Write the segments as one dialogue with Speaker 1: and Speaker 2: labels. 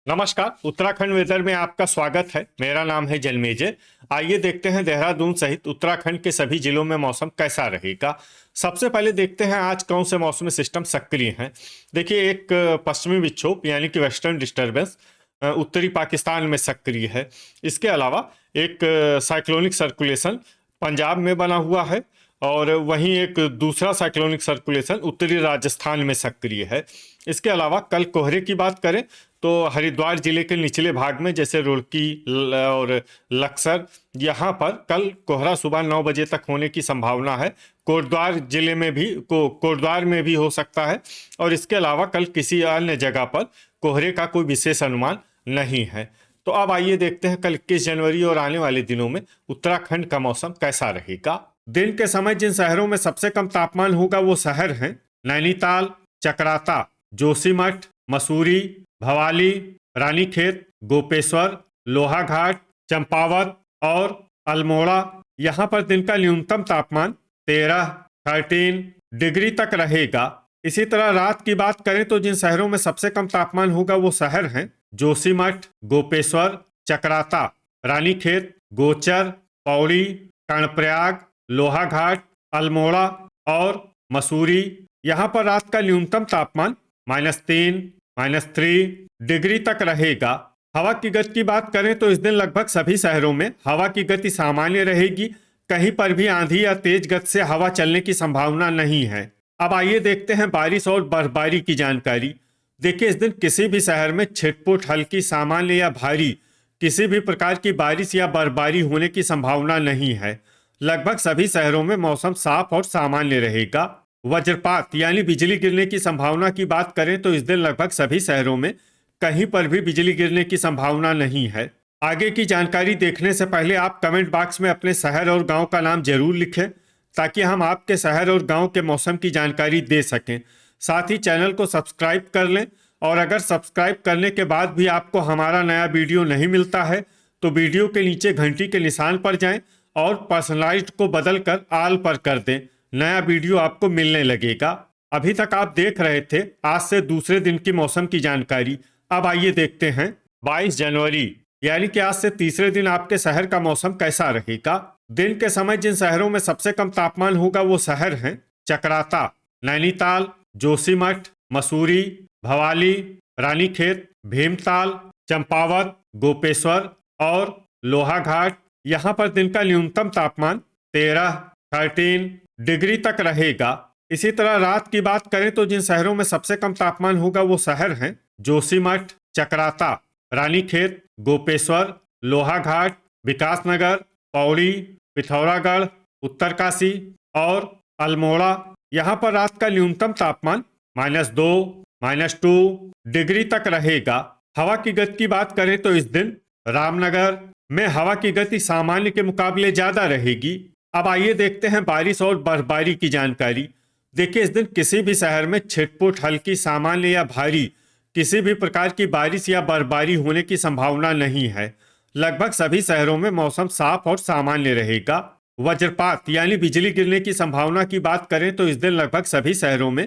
Speaker 1: नमस्कार। उत्तराखंड वेदर में आपका स्वागत है। मेरा नाम है जलमेजय। आइए देखते हैं देहरादून सहित उत्तराखंड के सभी जिलों में मौसम कैसा रहेगा। सबसे पहले देखते हैं आज कौन से मौसमी सिस्टम सक्रिय हैं। देखिए, एक पश्चिमी विक्षोभ यानी कि वेस्टर्न डिस्टर्बेंस उत्तरी पाकिस्तान में सक्रिय है। इसके अलावा एक साइक्लोनिक सर्कुलेशन पंजाब में बना हुआ है और वहीं एक दूसरा साइक्लोनिक सर्कुलेशन उत्तरी राजस्थान में सक्रिय है। इसके अलावा कल कोहरे की बात करें तो हरिद्वार जिले के निचले भाग में जैसे रुड़की और लक्सर, यहाँ पर कल कोहरा सुबह 9 बजे तक होने की संभावना है। कोटद्वार जिले में भी कोटद्वार में भी हो सकता है और इसके अलावा कल किसी अन्य जगह पर कोहरे का कोई विशेष अनुमान नहीं है। तो अब आइए देखते हैं कल 21 जनवरी और आने वाले दिनों में उत्तराखंड का मौसम कैसा रहेगा। दिन के समय जिन शहरों में सबसे कम तापमान होगा वो शहर हैं नैनीताल, चकराता, जोशीमठ, मसूरी, भवाली, रानीखेत, गोपेश्वर, लोहाघाट, चंपावत और अल्मोड़ा। यहाँ पर दिन का न्यूनतम तापमान 13 डिग्री तक रहेगा। इसी तरह रात की बात करें तो जिन शहरों में सबसे कम तापमान होगा वो शहर हैं जोशीमठ, गोपेश्वर, चकराता, रानीखेत, गोचर, पौड़ी, कर्णप्रयाग, लोहाघाट, अल्मोड़ा और मसूरी। यहाँ पर रात का न्यूनतम तापमान -3, -3 डिग्री तक रहेगा। हवा की गति की बात करें तो इस दिन लगभग सभी शहरों में हवा की गति सामान्य रहेगी। कहीं पर भी आंधी या तेज गति से हवा चलने की संभावना नहीं है। अब आइए देखते हैं बारिश और बर्फबारी की जानकारी। देखिए, इस दिन किसी भी शहर में छिटपुट, हल्की, सामान्य या भारी किसी भी प्रकार की बारिश या बर्फबारी होने की संभावना नहीं है। लगभग सभी शहरों में मौसम साफ और सामान्य रहेगा। वज्रपात यानी बिजली गिरने की संभावना की बात करें तो इस दिन लगभग सभी शहरों में कहीं पर भी बिजली गिरने की संभावना नहीं है। आगे की जानकारी देखने से पहले आप कमेंट बॉक्स में अपने शहर और गांव का नाम जरूर लिखें ताकि हम आपके शहर और गांव के मौसम की जानकारी दे सकें। साथ ही चैनल को सब्सक्राइब कर लें और अगर सब्सक्राइब करने के बाद भी आपको हमारा नया वीडियो नहीं मिलता है तो वीडियो के नीचे घंटी के निशान पर जाएं और पर्सनलाइज्ड को बदलकर ऑल पर कर दें। नया वीडियो आपको मिलने लगेगा। अभी तक आप देख रहे थे आज से दूसरे दिन की मौसम की जानकारी। अब आइए देखते हैं 22 जनवरी यानी कि आज से तीसरे दिन आपके शहर का मौसम कैसा रहेगा। दिन के समय जिन शहरों में सबसे कम तापमान होगा वो शहर हैं चकराता, नैनीताल, जोशीमठ, मसूरी, भवाली, रानीखेत, भीमताल, चंपावत, गोपेश्वर और लोहाघाट। यहाँ पर दिन का न्यूनतम तापमान 13 डिग्री तक रहेगा। इसी तरह रात की बात करें तो जिन शहरों में सबसे कम तापमान होगा वो शहर हैं जोशीमठ, चकराता, रानीखेत, गोपेश्वर, लोहाघाट, विकासनगर, पौड़ी, पिथौरागढ़, उत्तरकाशी और अल्मोड़ा। यहाँ पर रात का न्यूनतम तापमान -2, -2 डिग्री तक रहेगा। हवा की गति की बात करें तो इस दिन रामनगर में हवा की गति सामान्य के मुकाबले ज्यादा रहेगी। अब आइए देखते हैं बारिश और बर्फबारी की जानकारी। देखिए, इस दिन किसी भी शहर में छिटपुट, हल्की, सामान्य या भारी किसी भी प्रकार की बारिश या बर्फबारी होने की संभावना नहीं है। लगभग सभी शहरों में मौसम साफ और सामान्य रहेगा। वज्रपात यानी बिजली गिरने की संभावना की बात करें तो इस दिन लगभग सभी शहरों में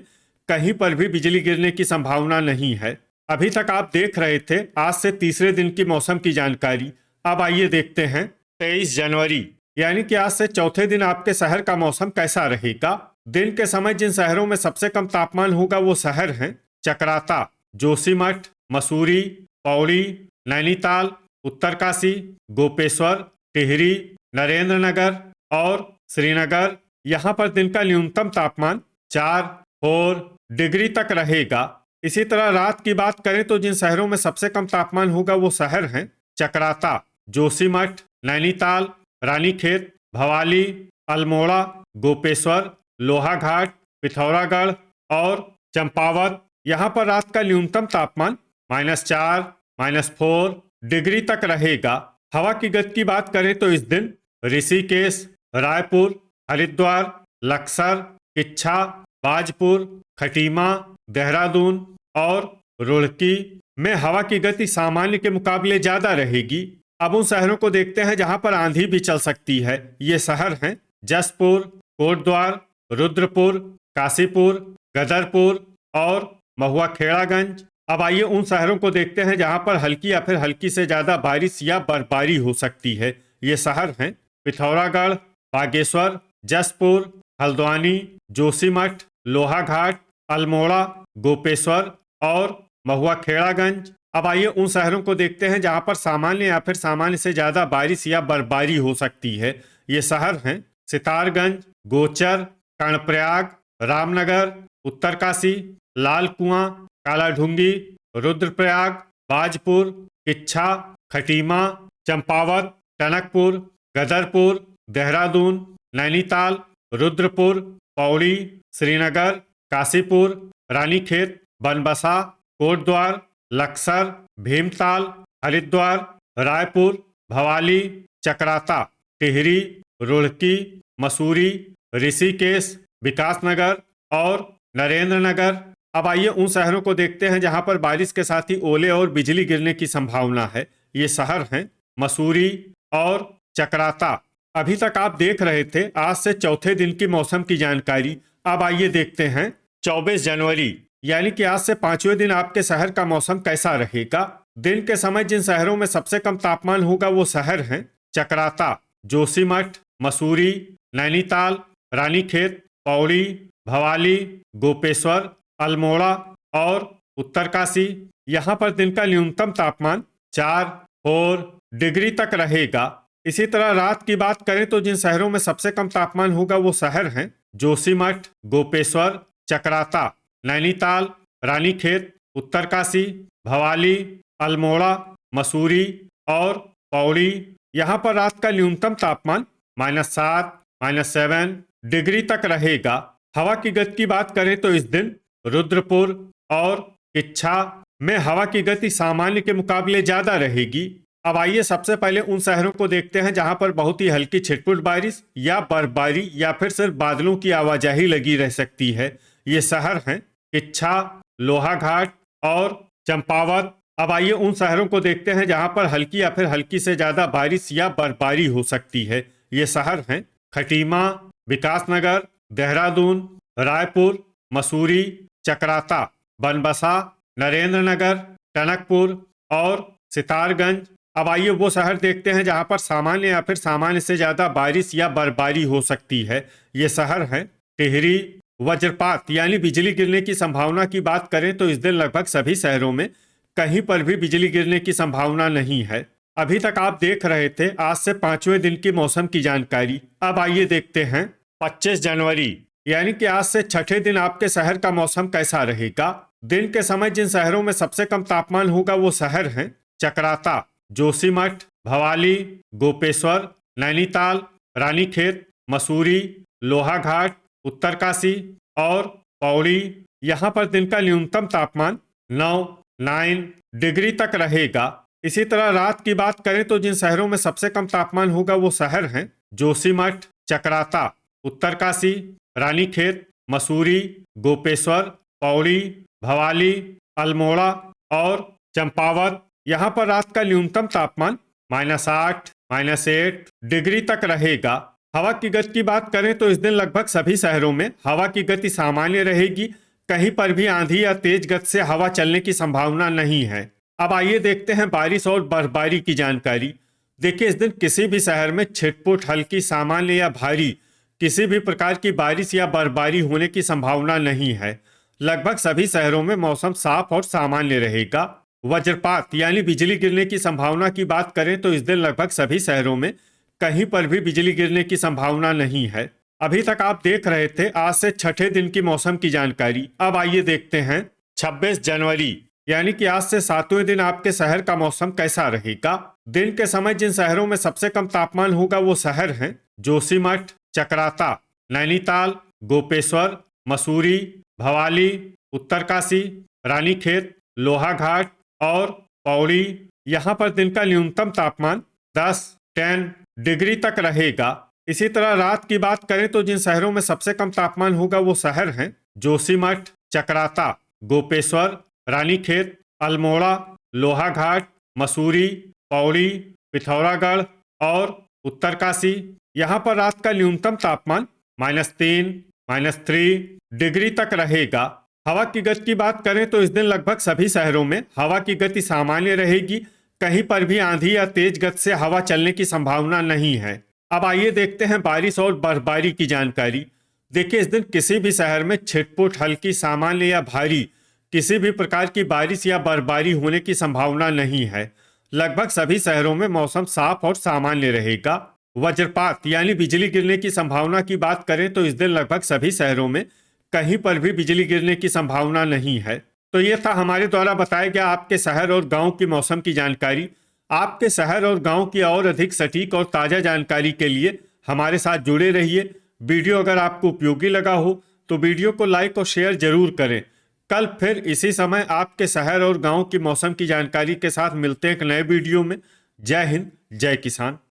Speaker 1: कहीं पर भी बिजली गिरने की संभावना नहीं है। अभी तक आप देख रहे थे आज से तीसरे दिन की मौसम की जानकारी। अब आइए देखते हैं 23 जनवरी यानी कि आज से चौथे दिन आपके शहर का मौसम कैसा रहेगा। दिन के समय जिन शहरों में सबसे कम तापमान होगा वो शहर हैं चकराता, जोशीमठ, मसूरी, पौड़ी, नैनीताल, उत्तरकाशी, गोपेश्वर, टिहरी, नरेंद्रनगर और श्रीनगर। यहाँ पर दिन का न्यूनतम तापमान 4 डिग्री तक रहेगा। इसी तरह रात की बात करें तो जिन शहरों में सबसे कम तापमान होगा वो शहर हैं चकराता, जोशीमठ, नैनीताल, रानीखेत, भवाली, अल्मोड़ा, गोपेश्वर, लोहाघाट, पिथौरागढ़ और चंपावत। यहाँ पर रात का न्यूनतम तापमान -4, -4 डिग्री तक रहेगा। हवा की गति की बात करें तो इस दिन ऋषिकेश, रायपुर, हरिद्वार, लक्सर, किच्छा, बाजपुर, खटीमा, देहरादून और रुड़की में हवा की गति सामान्य के मुकाबले ज्यादा रहेगी। अब उन शहरों को देखते हैं जहां पर आंधी भी चल सकती है। ये शहर हैं जसपुर, कोटद्वार, रुद्रपुर, काशीपुर, गदरपुर और महुआ खेड़ागंज। अब आइए उन शहरों को देखते हैं जहां पर हल्की या फिर हल्की से ज्यादा बारिश या बर्फबारी हो सकती है। ये शहर हैं पिथौरागढ़, बागेश्वर, जसपुर, हल्द्वानी, जोशीमठ, लोहाघाट, अल्मोड़ा, गोपेश्वर और महुआ खेड़ागंज। अब आइए उन शहरों को देखते हैं जहां पर सामान्य या फिर सामान्य से ज्यादा बारिश या बर्फबारी हो सकती है। ये शहर हैं सितारगंज, गोचर, कर्णप्रयाग, रामनगर, उत्तरकाशी, लाल कुआं, कालाढूंगी, रुद्रप्रयाग, बाजपुर, किच्छा, खटीमा, चंपावत, टनकपुर, गदरपुर, देहरादून, नैनीताल, रुद्रपुर, पौड़ी, श्रीनगर, काशीपुर, रानीखेत, बनबसा, कोटद्वार, लक्सर, भीमताल, हरिद्वार, रायपुर, भवाली, चकराता, टिहरी, रुड़की, मसूरी, ऋषिकेश, विकासनगर और नरेंद्र नगर। अब आइए उन शहरों को देखते हैं जहां पर बारिश के साथ ही ओले और बिजली गिरने की संभावना है। ये शहर हैं मसूरी और चकराता। अभी तक आप देख रहे थे आज से चौथे दिन की मौसम की जानकारी। अब आइए देखते हैं 24 जनवरी यानी कि आज से पांचवें दिन आपके शहर का मौसम कैसा रहेगा। दिन के समय जिन शहरों में सबसे कम तापमान होगा वो शहर हैं चकराता, जोशीमठ, मसूरी, नैनीताल, रानीखेत, पौड़ी, भवाली, गोपेश्वर, अल्मोड़ा और उत्तरकाशी। यहाँ पर दिन का न्यूनतम तापमान 4 डिग्री तक रहेगा। इसी तरह रात की बात करें तो जिन शहरों में सबसे कम तापमान होगा वो शहर हैं जोशीमठ, गोपेश्वर, चकराता, नैनीताल, रानीखेत, उत्तरकाशी, भवाली, अल्मोड़ा, मसूरी और पौड़ी। यहाँ पर रात का न्यूनतम तापमान -7, -7 डिग्री तक रहेगा। हवा की गति की बात करें तो इस दिन रुद्रपुर और किच्छा में हवा की गति सामान्य के मुकाबले ज्यादा रहेगी। अब आइए सबसे पहले उन शहरों को देखते हैं जहां पर बहुत ही हल्की छिटपुट बारिश या बर्फबारी या फिर सिर्फ बादलों की आवाजाही लगी रह सकती है। ये शहर हैं किच्छा, लोहाघाट और चंपावत। अब आइए उन शहरों को देखते हैं जहां पर हल्की या फिर हल्की से ज्यादा बारिश या बर्फबारी हो सकती है। ये शहर हैं खटीमा, विकासनगर, देहरादून, रायपुर, मसूरी, चकराता, बनबसा, नरेंद्र नगर, टनकपुर और सितारगंज। अब आइए वो शहर देखते हैं जहां पर सामान्य या फिर सामान्य से ज्यादा बारिश या बर्फबारी हो सकती है। ये शहर हैं टिहरी। वज्रपात यानी बिजली गिरने की संभावना की बात करें तो इस दिन लगभग सभी शहरों में कहीं पर भी बिजली गिरने की संभावना नहीं है। अभी तक आप देख रहे थे आज से पांचवें दिन की मौसम की जानकारी। अब आइए देखते हैं 25 जनवरी यानी कि आज से छठे दिन आपके शहर का मौसम कैसा रहेगा। दिन के समय जिन शहरों में सबसे कम तापमान होगा वो शहर हैं चकराता, जोशीमठ, भवाली, गोपेश्वर, नैनीताल, रानीखेत, मसूरी, लोहाघाट, उत्तरकाशी और पौड़ी। यहाँ पर दिन का न्यूनतम तापमान 9 डिग्री तक रहेगा। इसी तरह रात की बात करें तो जिन शहरों में सबसे कम तापमान होगा वो शहर हैं जोशीमठ, चकराता, उत्तरकाशी, रानीखेत, मसूरी, गोपेश्वर, पौड़ी, भवाली, अल्मोड़ा और चंपावत। यहाँ पर रात का न्यूनतम तापमान -8, -8 डिग्री तक रहेगा। हवा की गति की बात करें तो इस दिन लगभग सभी शहरों में हवा की गति सामान्य रहेगी। कहीं पर भी आंधी या तेज गति से हवा चलने की संभावना नहीं है। अब आइए देखते हैं बारिश और बर्फबारी की जानकारी। देखिए इस दिन किसी भी शहर में छिटपुट, हल्की, सामान्य या भारी किसी भी प्रकार की बारिश या बर्फबारी होने की संभावना नहीं है। लगभग सभी शहरों में मौसम साफ और सामान्य रहेगा। वज्रपात यानी बिजली गिरने की संभावना की बात करें तो इस दिन लगभग सभी शहरों में कहीं पर भी बिजली गिरने की संभावना नहीं है। अभी तक आप देख रहे थे आज से छठे दिन की मौसम की जानकारी। अब आइए देखते हैं 26 जनवरी यानी कि आज से सातवें दिन आपके शहर का मौसम कैसा रहेगा। दिन के समय जिन शहरों में सबसे कम तापमान होगा वो शहर हैं जोशीमठ, चकराता, नैनीताल, गोपेश्वर, मसूरी, भवाली, उत्तरकाशी, रानीखेत, लोहाघाट और पौड़ी। यहाँ पर दिन का न्यूनतम तापमान 10 डिग्री तक रहेगा। इसी तरह रात की बात करें तो जिन शहरों में सबसे कम तापमान होगा वो शहर हैं जोशीमठ, चकराता, गोपेश्वर, रानीखेत, अल्मोड़ा, लोहाघाट, मसूरी, पौड़ी, पिथौरागढ़ और उत्तरकाशी। यहाँ पर रात का न्यूनतम तापमान -3 डिग्री तक रहेगा। हवा की गति की बात करें तो इस दिन लगभग सभी शहरों में हवा की गति सामान्य रहेगी। कहीं पर भी आंधी या तेज गति से हवा चलने की संभावना नहीं है। अब आइए देखते हैं बारिश और बर्फबारी की जानकारी। देखिए, इस दिन किसी भी शहर में छिटपुट, हल्की, सामान्य या भारी किसी भी प्रकार की बारिश या बर्फबारी होने की संभावना नहीं है। लगभग सभी शहरों में मौसम साफ और सामान्य रहेगा। वज्रपात यानी बिजली गिरने की संभावना की बात करें तो इस दिन लगभग सभी शहरों में कहीं पर भी बिजली गिरने की संभावना नहीं है। तो ये था हमारे द्वारा बताया गया आपके शहर और गांव की मौसम की जानकारी। आपके शहर और गांव की और अधिक सटीक और ताज़ा जानकारी के लिए हमारे साथ जुड़े रहिए। वीडियो अगर आपको उपयोगी लगा हो तो वीडियो को लाइक और शेयर जरूर करें। कल फिर इसी समय आपके शहर और गांव की मौसम की जानकारी के साथ मिलते हैं एक नए वीडियो में। जय हिंद, जय किसान।